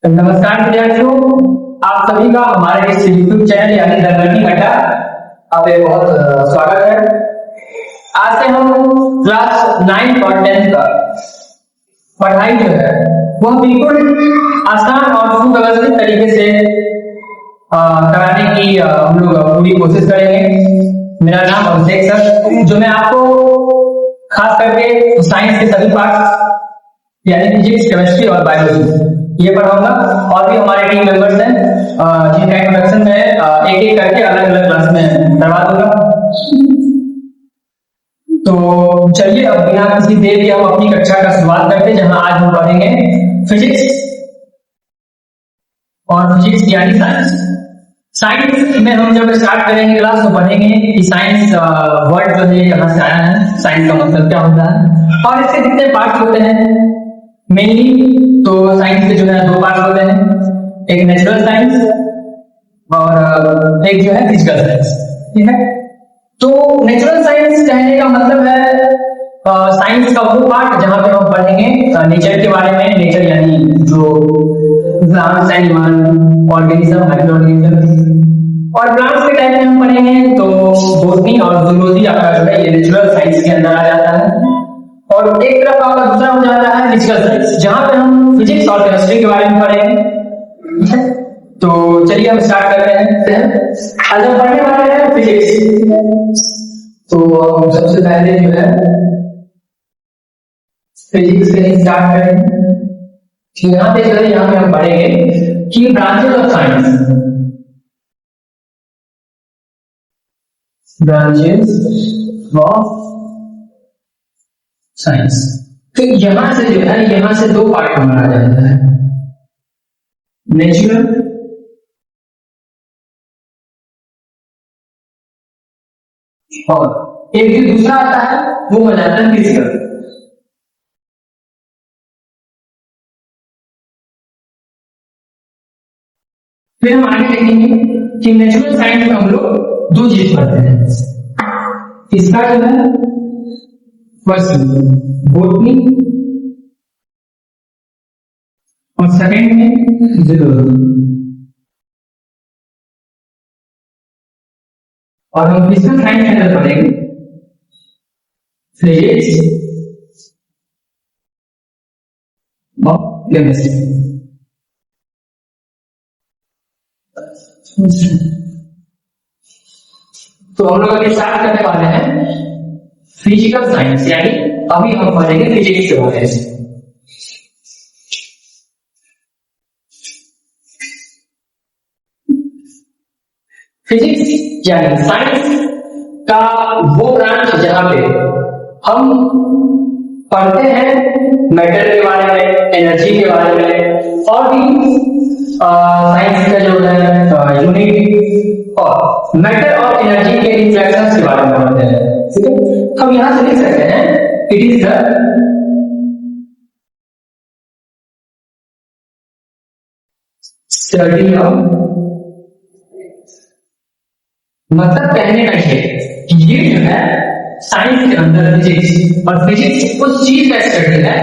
नमस्कार विद्यार्थियों, आप सभी का हमारे इस यूट्यूब चैनल यानी द लर्निंग अड्डा आप बहुत स्वागत है। आज से हम क्लास 9 और 10 का पढ़ाई जो है वह बिल्कुल आसान और सुव्यवस्थित तरीके से कराने की हम लोग पूरी कोशिश करेंगे। मेरा नाम अभिषेक सर, जो मैं आपको खास करके साइंस के सभी पार्ट यानी फिजिक्स, केमिस्ट्री और बायोलॉजी ये पढ़ाऊंगा। और भी हमारे टीम मेंबर्स हैं जिनका इंट्रोडक्शन मैं एक एक करके अलग अलग क्लास में करवा दूंगा। तो चलिए अब बिना किसी देर के हम अपनी कक्षा का शुरुआत करते हैं, जहां आज हम पढ़ेंगे फिजिक्स और फिजिक्स यानी साइंस। साइंस में हम जब स्टार्ट करेंगे क्लास तो पढ़ेंगे कि साइंस वर्ड जो है कहां से आया है, साइंस का मतलब क्या होता है और इसके कितने पार्ट्स होते हैं। मेनली तो साइंस के जो है दो पार्ट होते हैं, एक नेचुरल साइंस और एक जो है फिजिकल साइंस। ठीक है, तो नेचुरल साइंस कहने का मतलब है साइंस का वो पार्ट जहां पे हम पढ़ेंगे नेचर के बारे में। नेचर यानी जो plants, animal, organism, micro organism. और प्लांट्स के टाइप में हम पढ़ेंगे तो बॉटनी और जूलॉजी आपका जो है ये नेचुरल साइंस के अंदर आ जाता है। और एक तरफ आपका दूसरा हो जाता है फिजिकल साइंस, जहां पे हम फिजिक्स और केमिस्ट्री के बारे में पढ़ेंगे। तो चलिए हम स्टार्ट करते हैं। आज हम पढ़ने वाले हैं फिजिक्स। तो सबसे पहले जो है फिजिक्स से स्टार्ट करेंगे। यहाँ पे जो है यहाँ पे हम पढ़ेंगे कि branches of science, branches of science. तो यहां से जो है यहां से दो पार्ट में बनाया जाता है, नेचुरल और एक जो दूसरा आता है वो बनाता है फिजिकल। फिर हम आगे देखेंगे कि नेचुरल साइंस में हम लोग दो चीज पढ़ते हैं। इसका जो है फर्स्ट बॉटनी और सेकंड में जूलॉजी। और हम फिजिकल साइंस के अंदर पढ़ेंगे फिजिक्स और केमिस्ट्री। तो हम लोग अभी स्टार्ट करने वाले हैं फिजिकल साइंस, यानी अभी हम पढ़ेंगे फिजिक्स के बारे में। फिजिक्स यानी साइंस का वो ब्रांच जहां पे हम पढ़ते हैं मैटर के बारे में, एनर्जी के बारे में और भी साइंस का जो है यूनिट और मैटर और एनर्जी के इंटरेक्शंस के बारे में पढ़ते हैं। ठीक है, हम यहां से लिख सकते हैं it is the study of, मतलब कहने का ये जो है साइंस के अंदर फिजिक्स, और फिजिक्स उस चीज का स्टडी है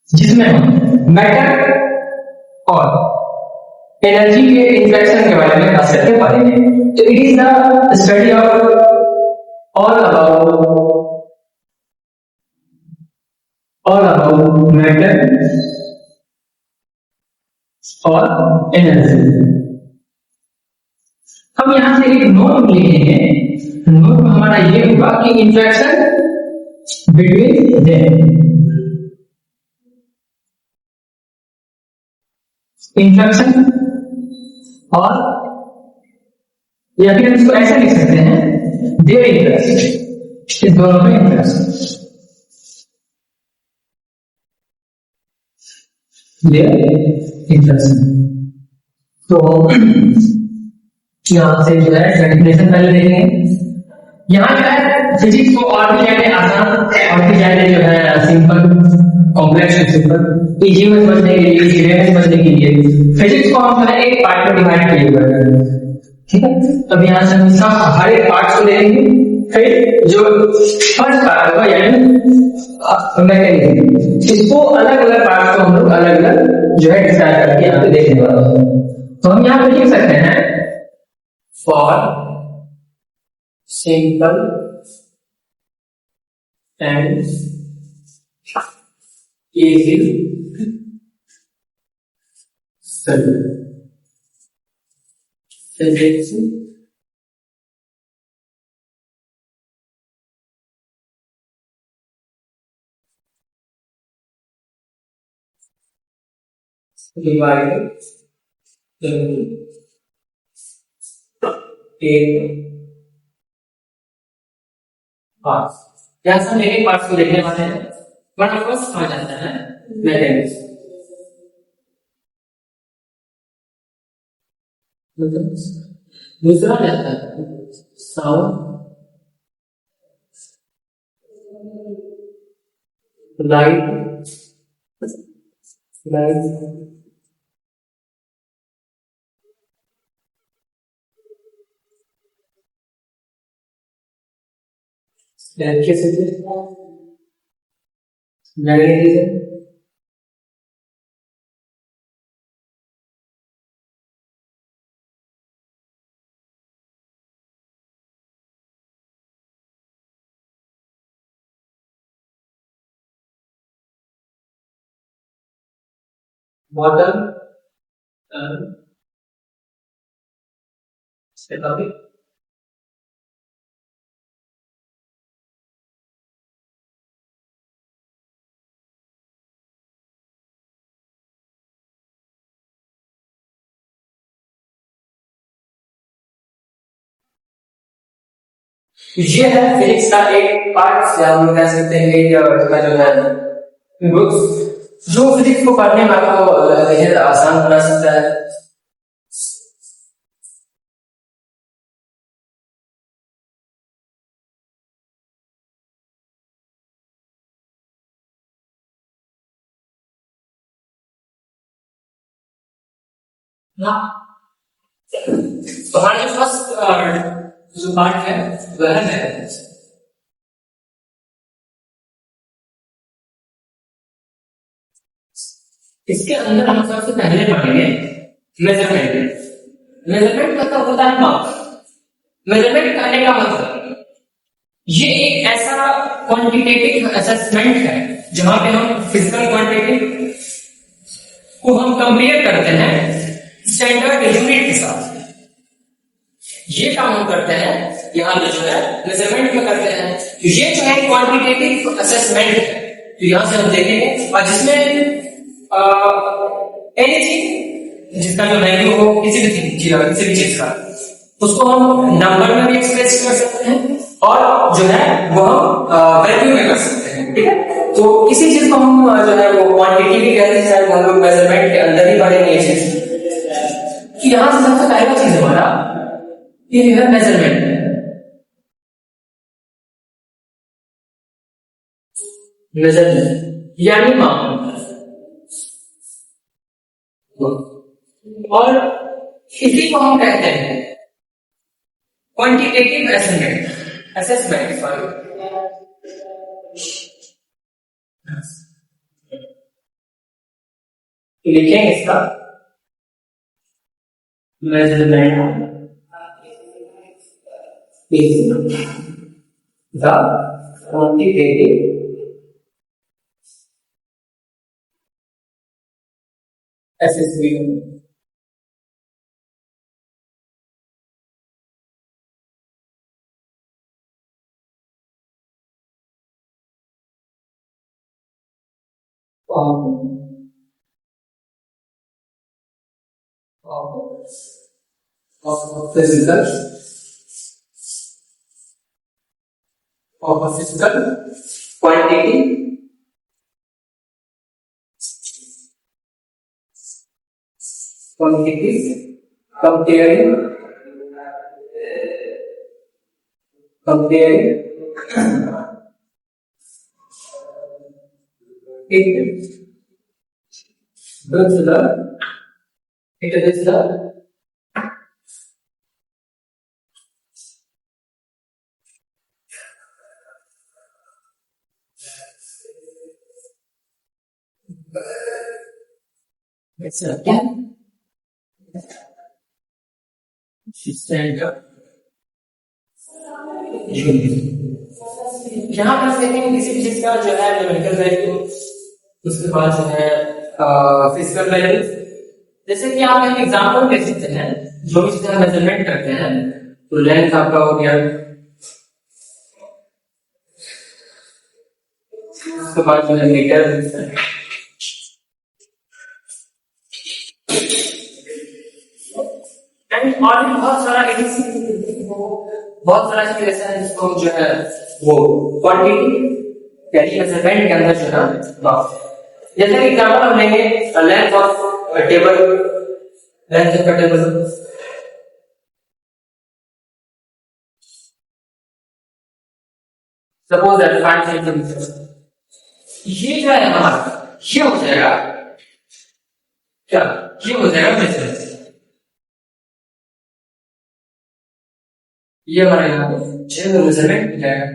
जिसमें हम मैटर और एनर्जी के इंटरेक्शन के बारे में खास करके पढ़ेंगे। तो it is the study of all about matter और एनर्जी। हम यहां से एक नोट लिखेंगे। नोट में हमारा ये होगा कि इंटरेक्शन बिटवीन देम, इंटरेक्शन और, या फिर इसको ऐसे लिख सकते हैं देयर इंटरेस्ट, इस दोनों में इंटरेस्ट, देयर इंटरेस्ट। तो यहां से जो है डेफिनेशन पहले देखेंगे। यहां जो है फिजिक्स को और भी ज्यादा आसान और भी ज्यादा जो है सिंपल, कॉम्प्लेक्स से सिंपल, इजी में समझने के लिए, सीधे में समझने के लिए फिजिक्स को हम जो है एक पार्ट में डिवाइड किए हुए हैं। ठीक है। अब यहाँ से हम इसका हर एक पार्ट को देखेंगे, फिर जो फर्स्ट पार्ट होगा यानी मैकेनिज्म, इसको अलग अलग पार्ट को हम लोग अलग अलग जो है डिसाइड करके यहाँ पे देखने वाले हैं। तो हम यहाँ पे लिख सकते हैं for simple and easy study physics divided into 8 parts। यहाँ से हम एक एक पार्ट्स को देखने वाले हैं, बट फर्स्ट आ जाता है मैकेनिक्स। दूसरा जाता है sound, light, electricity, magnetism, water, ये है फिजिक्स का एक पार्ट, या हम कह सकते हैं कि इसका जो है बुक्स जो फिजिक्स को पढ़ने में आपको बेहद आसान बना सकता है। तो हमारा जो फर्स्ट जो पार्ट है वह है मैकेनिक्स। इसके अंदर हम सबसे पहले पढ़ेंगे मेजरमेंट। मेजरमेंट मतलब होता है माप। मेजरमेंट करने का मतलब ये एक ऐसा क्वांटिटेटिव असेसमेंट है जहां पे हम फिजिकल क्वांटिटी को हम कंपेयर करते हैं स्टैंडर्ड यूनिट के साथ। ये काम हम करते हैं यहाँ पे जो है मेजरमेंट में करते हैं। तो ये जो है क्वांटिटेटिव असेसमेंट है, तो यहां से हम देखेंगे और जिसमें एनीथिंग जिसका जो वैल्यू हो किसी भी चीज का, उसको हम नंबर में भी एक्सप्रेस कर सकते हैं और जो है वो हम वैल्यू में कर सकते हैं। ठीक है, तो किसी चीज को हम जो है वो क्वांटिटी भी कहते हैं, शायद हम लोग मेजरमेंट के अंदर ही पढ़ेंगे ये चीज। कि यहां से सबसे पहला चीज हमारा ये है मेजरमेंट। मेजरमेंट यानी माप, और इसी को हम कहते हैं क्वांटिटेटिव असेसमेंट सॉरी। लिखेंगे इसका measurement is the quantitative assessment of physical quantity quantities comparing it with the क्या यहाँ पर देखेंगे किसी भी चीज का जो है न्यूमेरिकल वैल्यू, उसके बाद जो है फिजिकल वैल्यू। जैसे कि आप एक एग्जांपल दे सकते हैं, जो भी चीज हम मेजरमेंट करते हैं, तो लेंथ आपका हो गया, उसके बाद जो है मीटर, और भी बहुत सारा चीज ऐसा है जिसको जो है वो क्वांटिटी यानी मेजरमेंट के अंदर जो है बॉक्स। जैसे कि एग्जांपल हम लेंगे length of table, length of table suppose that 5 centimetre, ये जो है हमारा ये हो जाएगा क्या, ये हो जाएगा मेजरमेंट। ये हमारे यहाँ पे मेजरमेंट जाएगा।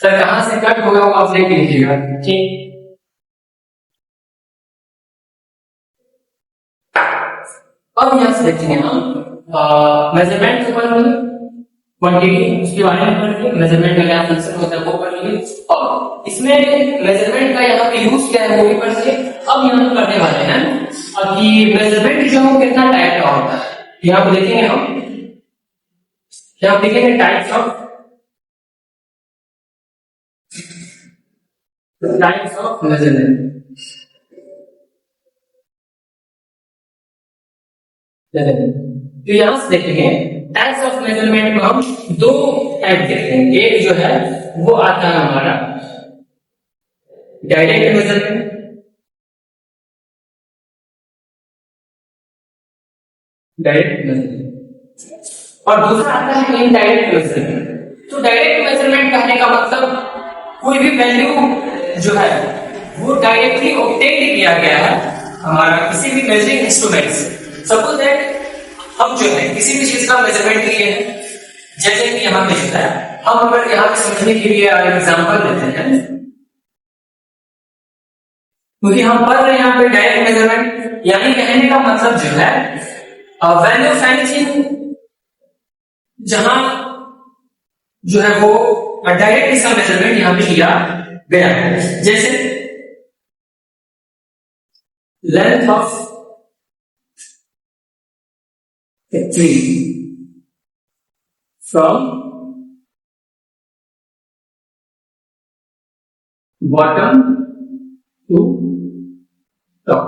सर कहां से कट होगा वो आप देख लीजिएगा, ठीक। अब यहां से देखेंगे हम मेजरमेंट के बारे में, क्वांटिटी उसके बारे में पढ़ेंगे, मेजरमेंट का क्या फंक्शन होता है वो पढ़ेंगे, और इसमें मेजरमेंट का यहाँ पे यूज क्या है वो भी पढ़ेंगे। अब यहाँ पे करने वाले हैं कि मेजरमेंट जो है कितना टाइप का होता है, यहाँ पे देखेंगे हम, यहाँ पे देखेंगे टाइप्स ऑफ मेजरमेंट। तो यहां से देखेंगे टाइप्स ऑफ मेजरमेंट को हम दो टाइप देखते हैं। एक जो है वो आता है हमारा डायरेक्ट मेजरमेंट, और दूसरा आता है इनडायरेक्ट मेजरमेंट। तो डायरेक्ट मेजरमेंट कहने का मतलब कोई भी वैल्यू जो है वो डायरेक्टली ऑब्टेन किया गया है हमारा किसी भी मेजरिंग इंस्ट्रूमेंट से। सपोज दैट हम जो है किसी भी चीज का मेजरमेंट लिए हैं, जैसे कि यहाँ पे जो है हम अगर यहाँ पे समझने के लिए एग्जांपल देते हैं, क्योंकि हम पढ़ रहे हैं यहाँ पे डायरेक्ट मेजरमेंट, यानी कहने का मतलब जो है वैल्यू ऑफ एनीथिंग जहां जो है वो डायरेक्ट इसका मेजरमेंट यहाँ पे किया गया है। जैसे length of a tree from bottom to top।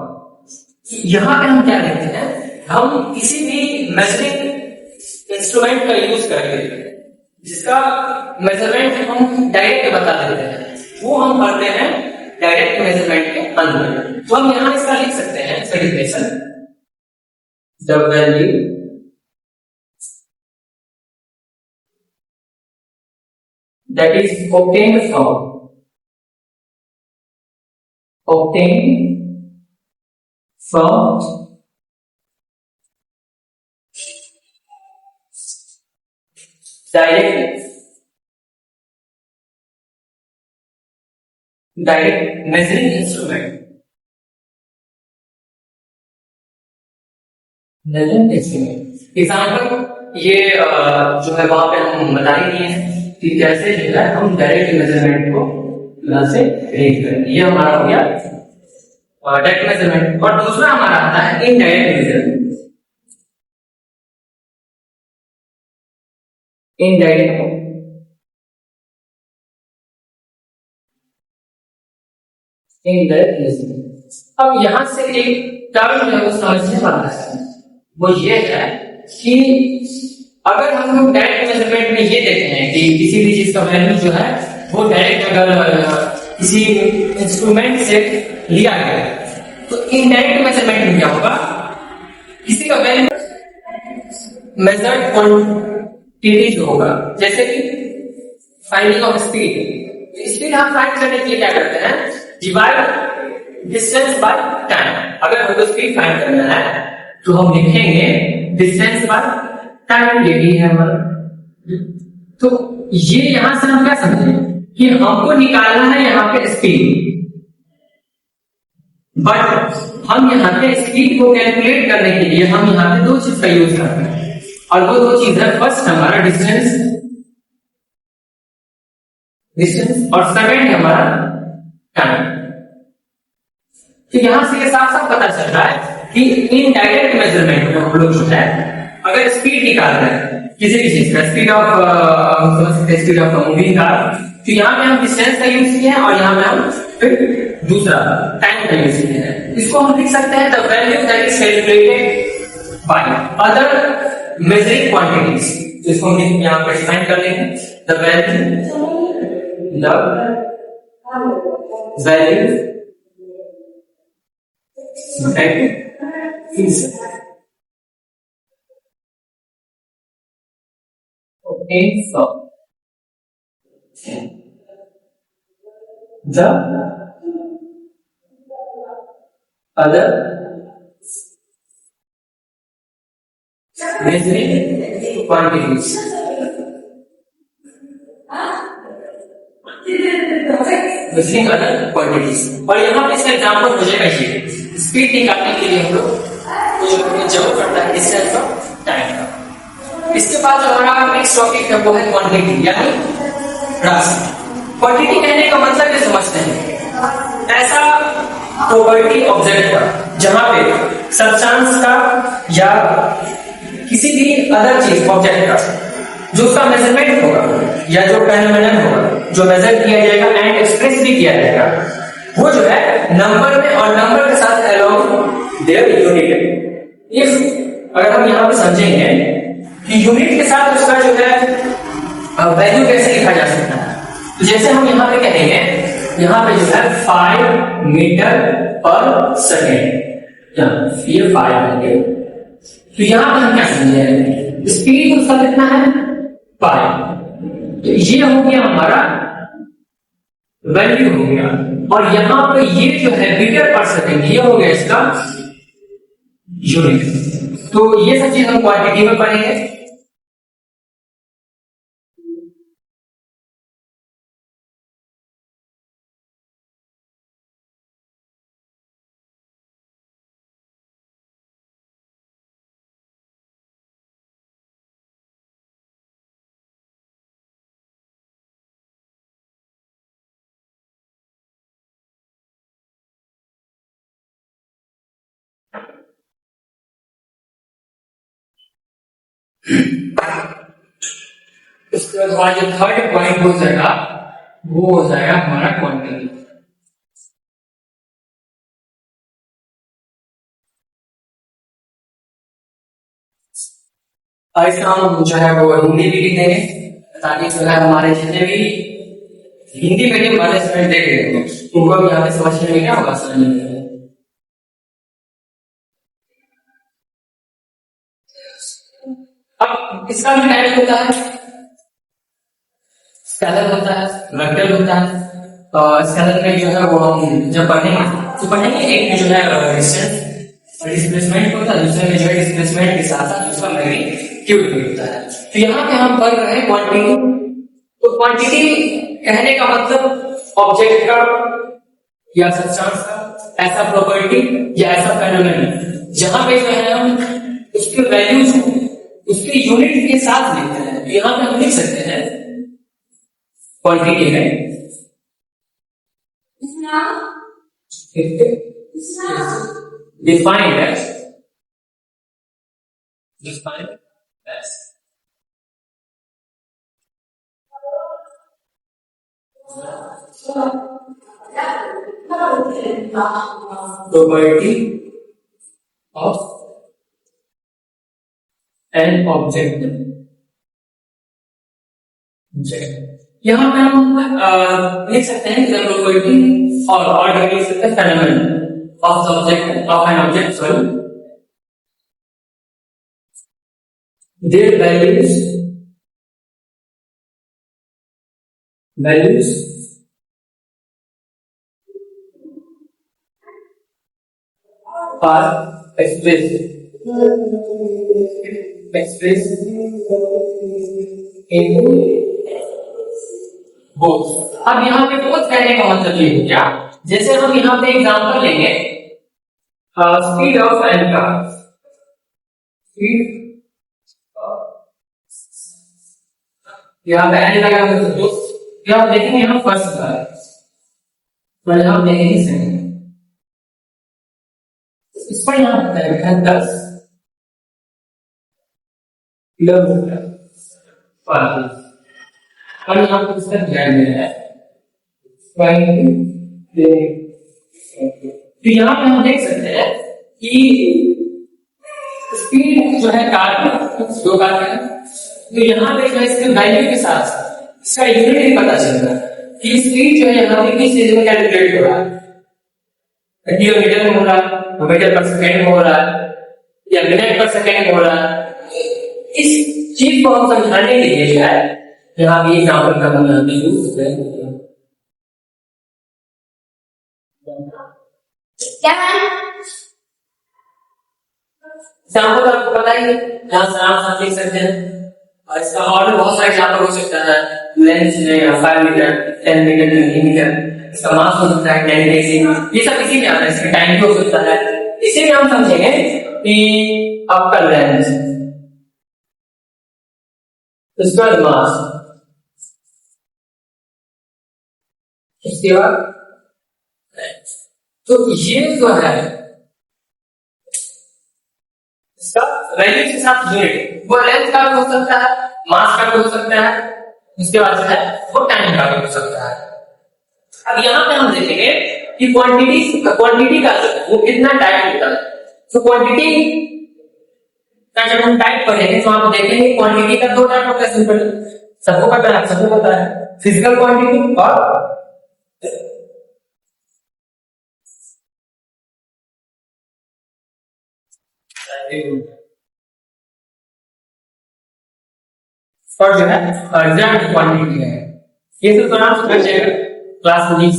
यहां पे हम क्या देखते हैं, हम किसी भी मेजरिंग इंस्ट्रूमेंट का यूज करके जिसका मेजरमेंट हम डायरेक्ट बता देते हैं, वो हम करते हैं डायरेक्ट मेजरमेंट के अंदर। तो हम यहां इसका लिख सकते हैं segregation, the value that is obtained from direct measuring instrument, example ये जो है वहां पे हम बता ही दिए हैं कि कैसे जो है हम डायरेक्ट मेजरमेंट को यहाँ से रेट करेंगे। ये हमारा हो गया डायरेक्ट मेजरमेंट। और दूसरा हमारा आता है इनडायरेक्ट मेजरमेंट। Indirect measurement. अब यहां से एक टर्म जो है वो समझने वाला है, वो ये है कि अगर हम लोग डायरेक्ट मेजरमेंट में ये देखते हैं कि किसी भी चीज का वैल्यू जो है वो डायरेक्ट अगर किसी इंस्ट्रूमेंट से लिया गया है, तो इनडायरेक्ट मेजरमेंट में क्या होगा, किसी का वैल्यू मेजर्ड क्वांटिटी जो होगा, जैसे कि फाइंडिंग ऑफ स्पीड। स्पीड हम फाइंड करने के लिए क्या करते हैं, डिवाइड डिस्टेंस बाय टाइम। अगर हमको स्पीड फाइंड करना है तो हम लिखेंगे डिस्टेंस बाय टाइम यही है हमारा। तो ये यहां से हम क्या समझे कि हमको निकालना है यहाँ पे स्पीड, बट हम यहाँ पे स्पीड को कैलकुलेट करने के लिए हम यहाँ पे दो चीज का यूज करते हैं, और वो दो चीज है, फर्स्ट हमारा डिस्टेंस, और सेकंड हमारा टाइम। तो यहां से ये साफ साफ पता चल रहा है कि इन डायरेक्ट मेजरमेंट में हम लोग जो है अगर स्पीड निकाल रहे हैं किसी भी चीज का, स्पीड ऑफ मूविंग कार, तो यहाँ पे हम डिस्टेंस का यूज किए हैं और यहाँ पे हम फिर दूसरा टाइम का यूज किए हैं। इसको हम लिख सकते हैं the value that is calculated by other measuring quantities. तो इसको हम यहाँ पे डिफाइन कर लेंगे, the value okay, so the other measuring quantities, measuring other quantities। और यहाँ पे इसका एग्जाम्पल हो जाएगा ये, स्पीड निकालने के लिए हम लोग जरूर पड़ता है डिस्टेंस और टाइम का। इसके बाद जो हमारा नेक्स्ट टॉपिक है वो है क्वांटिटी यानी राशि। क्वांटिटी कहने का मतलब ये समझते हैं ऐसा प्रॉपर्टी ऑब्जेक्ट का जहां पे सब्सटेंस का या किसी भी अदर चीज ऑब्जेक्ट का जो उसका मेजरमेंट होगा या जो फेनोमेनन होगा जो मेजर किया जाएगा एंड एक्सप्रेस भी किया जाएगा, वो जो है नंबर में और नंबर के साथ अलोंग देयर यूनिट। इफ अगर हम यहाँ पे समझेंगे कि यूनिट के साथ उसका जो है वैल्यू कैसे लिखा जा सकता है, तो जैसे हम यहाँ पे कहेंगे यहाँ पे जो है 5 मीटर पर सेकेंड, ये 5 है, तो यहाँ पे हम क्या समझे स्पीड उसका कितना है 5, तो ये हो गया हमारा वैल्यू हो गया। और यहाँ पे ये जो है मीटर पर सेकेंड ये हो गया इसका यूनिट। तो ये सब चीज हम क्वांटिटी में पढ़ेंगे। इसके बाद हमारा जो थर्ड पॉइंट हो जाएगा वो हो जाएगा हमारा क्वांटिटी। इसका हम जो है वो हिंदी भी लिख देंगे ताकि जो है हमारे जितने भी हिंदी मीडियम वाले स्टूडेंट देख रहे हो उनको भी यहाँ पे समझने में क्या होगा, समझने में। अब इसका भी टाइप होता है, स्केलर होता है, वेक्टर होता है। स्केलर में जो है वो हम जब पढ़ेंगे तो पढ़ेंगे एक में जो है डिस्टेंस और डिस्प्लेसमेंट होता है, दूसरे में जो है डिस्प्लेसमेंट के साथ साथ उसका मैग्नीट्यूड भी होता है। तो यहाँ पे हम पढ़ रहे हैं क्वांटिटी। तो क्वांटिटी कहने का मतलब ऑब्जेक्ट का या सब्सटेंस का ऐसा प्रॉपर्टी या ऐसा फेनोमेनन जहां पे जो है हम उसके वैल्यूज को उसके यूनिट के साथ लिखते हैं। तो यहाँ पे हम लिख सकते हैं क्वांटिटी में defined as property of an object। यहाँ पे हम लिख सकते हैं the property और लिख सकते हैं phenomenon of the object of an object, sorry, their values are expressed express in both। अब यहाँ पे both कहने का मतलब ये हो गया, जैसे हम यहाँ पे एग्जांपल लेंगे स्पीड ऑफ एन का, स्पीड यहाँ पे एन लगा तो यहाँ देखेंगे हम फर्स्ट का, तो यहाँ देखेंगे सेकंड, इस पर यहाँ लिखा है 10 किलोमीटर पर आवर, और यहाँ पर इसका ध्यान देना है। तो यहाँ पे हम देख सकते हैं कि स्पीड जो है कार की, दो कार है, तो यहाँ पे जो है इसके वैल्यू के साथ इसका यूनिट भी पता चल रहा है कि स्पीड जो है यहाँ पे किस चीज में कैलकुलेट हो रहा है, किलोमीटर में हो रहा है, मीटर पर सेकेंड में हो रहा है, या मिनट पर सेकेंड में हो रहा है। इस चीज को हम समझाने के लिए जो है यहाँ पे एग्जाम्पल का हम यहाँ पे यूज करेंगे। क्या है एग्जाम्पल आपको पता ही है, यहाँ से आप देख सकते हैं, और इसका और भी बहुत सारे एग्जाम्पल हो सकता है, लेंथ है 5 मीटर 10 मीटर 20 मीटर, इसका मास हो सकता है 10 केजी, ये सब इसी में आता है, इसका टाइम भी हो सकता है। इसी में हम समझेंगे कि आपका लेंथ, इसके बाद मास, इसके बाद तो ये जो है इसका वैल्यू के साथ यूनिट, वो लेंथ का भी हो सकता है, मास का भी हो सकता है, इसके बाद जो है वो टाइम का भी हो सकता है। अब यहाँ पे हम देखेंगे कि क्वांटिटी का वो कितना टाइप होता है। तो क्वांटिटी का जब हम टाइप करेंगे तो आप देखेंगे क्वांटिटी का दो टाइप होता है, सिंपल, सबको पता है, सबको पता है, फिजिकल क्वांटिटी और जो है अर्जेंट क्वांटिटी है। ये तो नाम समझ जाएगा क्लास 19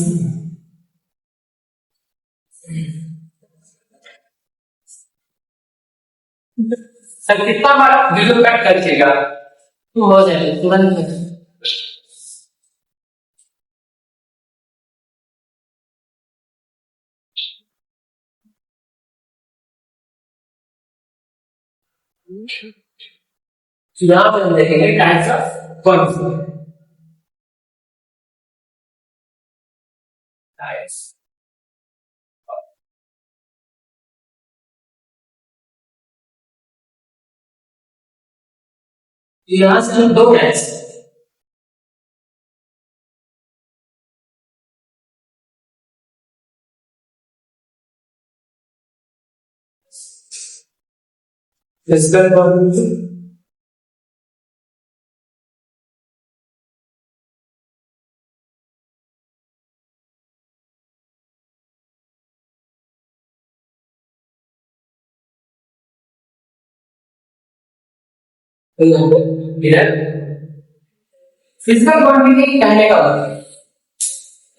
सर, कितना बार वीडियो कट करिएगा तो हो जाएगा तुरंत। यहाँ पर हम देखेंगे टाइप्स ऑफ क्वांटिटी, यहाँ से हम दो टाइप्स, फिजिकल क्वांटिटी इधर फिजिकल क्वांटिटी कहने का मतलब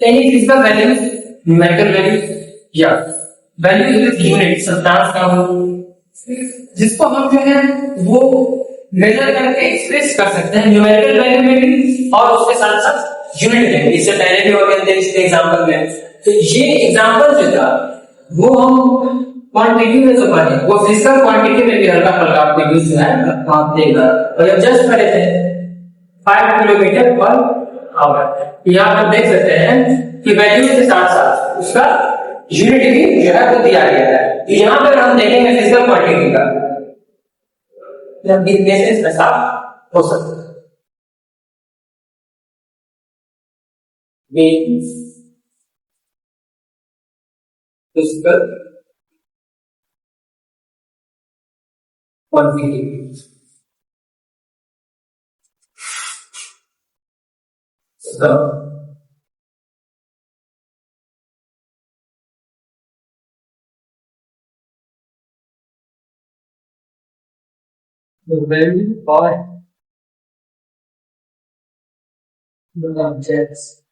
any physical value, numerical value या वैल्यू इज यूनिट सब्सटेंस का हो, जिसको हम जो है वो मेजर करके एक्सप्रेस कर सकते हैं न्यूमेरिकल वैल्यू में भी और उसके साथ साथ यूनिट में। इससे पहले भी और इसके एग्जांपल में, तो ये एग्जांपल जो था वो हम क्वांटिटी में तो पढ़े, वो फिजिकल क्वांटिटी में भी हल्का फुल्का आपको यूज है आप देगा। और जब जस्ट पढ़े थे 5 किलोमीटर पर आवर, यहाँ पर देख सकते हैं कि वैल्यू के साथ साथ उसका यूनिट भी जो है वो दिया गया है। तो यहाँ पर हम देखेंगे फिजिकल क्वांटिटी का बेसिस ऐसा हो सकता है, physical quantity the value of the objects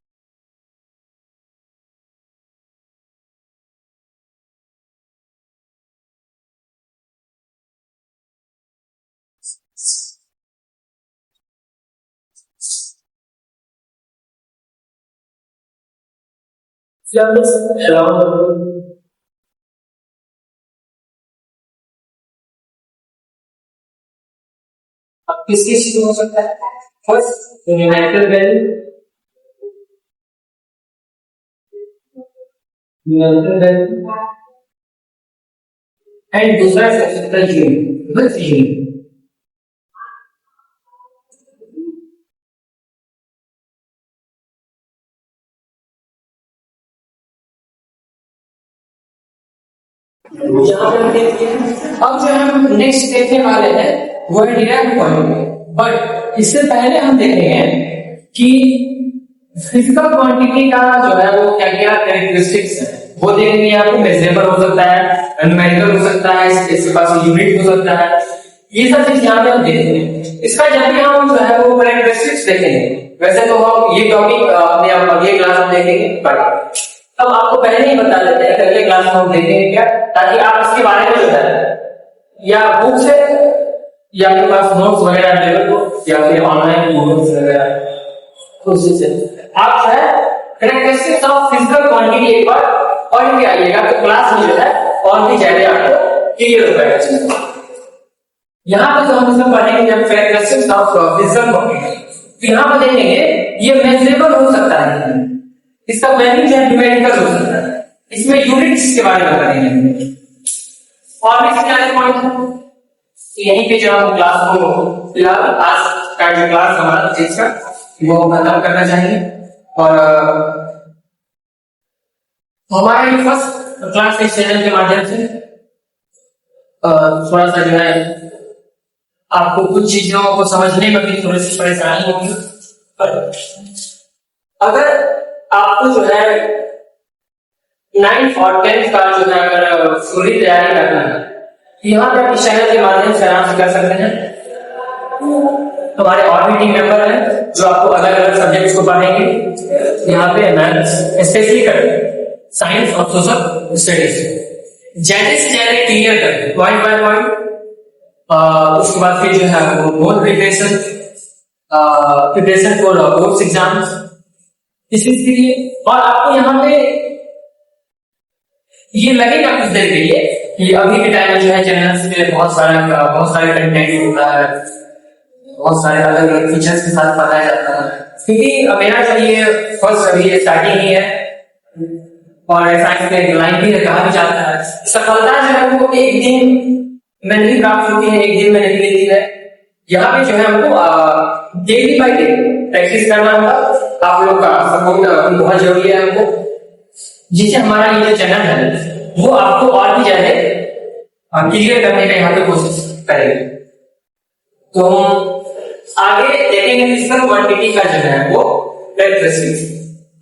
अब किसकी शुरू हो सकता है? फर्स्ट न्यूमेरिकल वैल्यू एंड दूसरा सबसेक्टर यूनिट, बस यूनिट। यहाँ पे हम देखते हैं। अब जो हम नेक्स्ट देखने वाले हैं वो है डिराइव्ड क्वांटिटी, बट इससे पहले हम देखेंगे कि फिजिकल क्वांटिटी का जो है वो क्या क्या कैरेक्टरिस्टिक्स है वो देखेंगे। आपको मेजरेबल हो सकता है, न्यूमेरिकल हो सकता है, इसके पास यूनिट हो सकता है, ये सब चीज यहाँ पे हम देखेंगे। इसका जब भी हम जो है वो कैरेक्टरिस्टिक्स देखेंगे, वैसे तो हम ये टॉपिक अपने अगले क्लास में देखेंगे, बट अब आपको पहले ही बता देते हैं अगले क्लास में हम देखेंगे क्या, ताकि आप इसके बारे में जो है या बुक से या आपके पास नोट्स वगैरह अवेलेबल हो या फिर ऑनलाइन नोट्स वगैरह उसी से आप जो है कैरेक्टरिस्टिक्स ऑफ फिजिकल क्वांटिटी एक बार और भी आइएगा तो क्लास में जो है और भी ज्यादा आपको क्लियर हो जाएगा। यहाँ पे जो हम इसमें पढ़ेंगे जब कैरेक्टरिस्टिक्स ऑफ फिजिकल क्वांटिटी, तो यहाँ पे देखेंगे ये मेजरेबल हो सकता है, इसका वैल्यू जो है न्यूमेरिकल हो सकता है, इसमें यूनिट्स के बारे में पढ़ेंगे और भी सारे पॉइंट। यहीं पे जो हम क्लास को फिलहाल आज का जो क्लास हमारा फिजिक्स का वो खत्म करना चाहिए और हमारे फर्स्ट क्लास के चैनल के माध्यम से थोड़ा सा जो है आपको कुछ चीजों को समझने में भी थोड़ी सी परेशानी होगी, पर अगर आपको जो है 9th और 10th का जो है अगर पूरी तैयारी करना है यहाँ पे आप इस चैनल के माध्यम से आराम से कर सकते हैं। हमारे और भी टीम मेंबर हैं जो आपको अलग अलग सब्जेक्ट्स को पढ़ाएंगे। यहाँ पे मैथ्स स्पेशली करके साइंस और सोशल स्टडीज ज्यादा से ज्यादा क्लियर करके पॉइंट बाय पॉइंट। उसके बाद फिर जो है वो board preparation for boards exams इसी के लिए। और आपको यहाँ पे ये लगेगा कुछ देर के लिए कि अभी के टाइम में जो है चैनल पे बहुत सारे कंटेंट होता है, बहुत सारे अलग अलग फीचर्स के साथ बताया जाता है, क्योंकि मेरा जो ये फर्स्ट अभी स्टार्टिंग ही है और साइंस में एक लाइन भी कहा भी जाता है सफलता जो है वो एक दिन में नहीं प्राप्त होती है, एक दिन में नहीं मिलती है। यहाँ पे जो है हमको डेली बाई डे प्रैक्टिस करना होगा। आप लोग का सपोर्ट बहुत जरूरी है हमको, जिससे हमारा ये जो चैनल है वो आपको और भी ज्यादा क्लियर करने का यहाँ पे कोशिश करेंगे। तो आगे देखेंगे फिजिकल क्वांटिटी का जो है वो कैरेक्टरिस्टिक्स।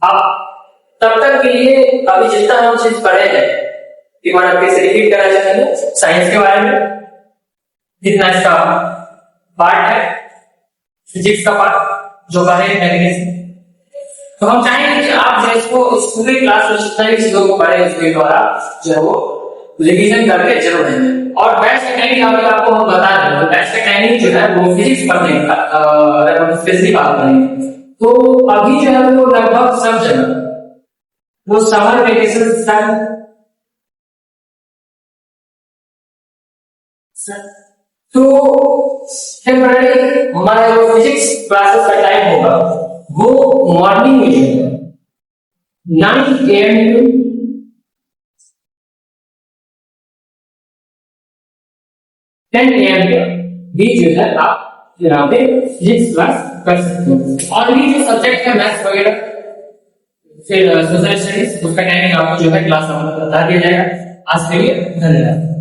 आप तब तक के लिए अभी जितना हम चीज पढ़े हैं एक बार फिर से रिपीट करना चाहेंगे साइंस के बारे में, जितना इसका पार्ट है फिजिक्स का पार्ट जो पढ़े मैग्नेटिज्म। तो हम चाहेंगे कि आप जो इसको इस पूरी क्लास में जितना भी चीजों को पढ़े उसके द्वारा जो है वो रिवीजन करके जरूर दें। और बैच का टाइमिंग आपको हम बता दें, तो बैच का टाइमिंग जो है वो फिजिक्स पढ़ने का अगर स्पेशली बात करें तो अभी जो है वो लगभग सब जगह वो समर वेकेशन तो हमारा जो फिजिक्स क्लासेस का टाइम होगा वो मॉर्निंग में होगा 9 AM टू 10 AM के बीच जो है आप यहाँ पे फिजिक्स क्लास कर सकते हो। और भी जो सब्जेक्ट है मैथ्स वगैरह फिर सोशल स्टडीज उसका टाइमिंग आपको जो है क्लास बता दिया जाएगा। आज के लिए धन्यवाद।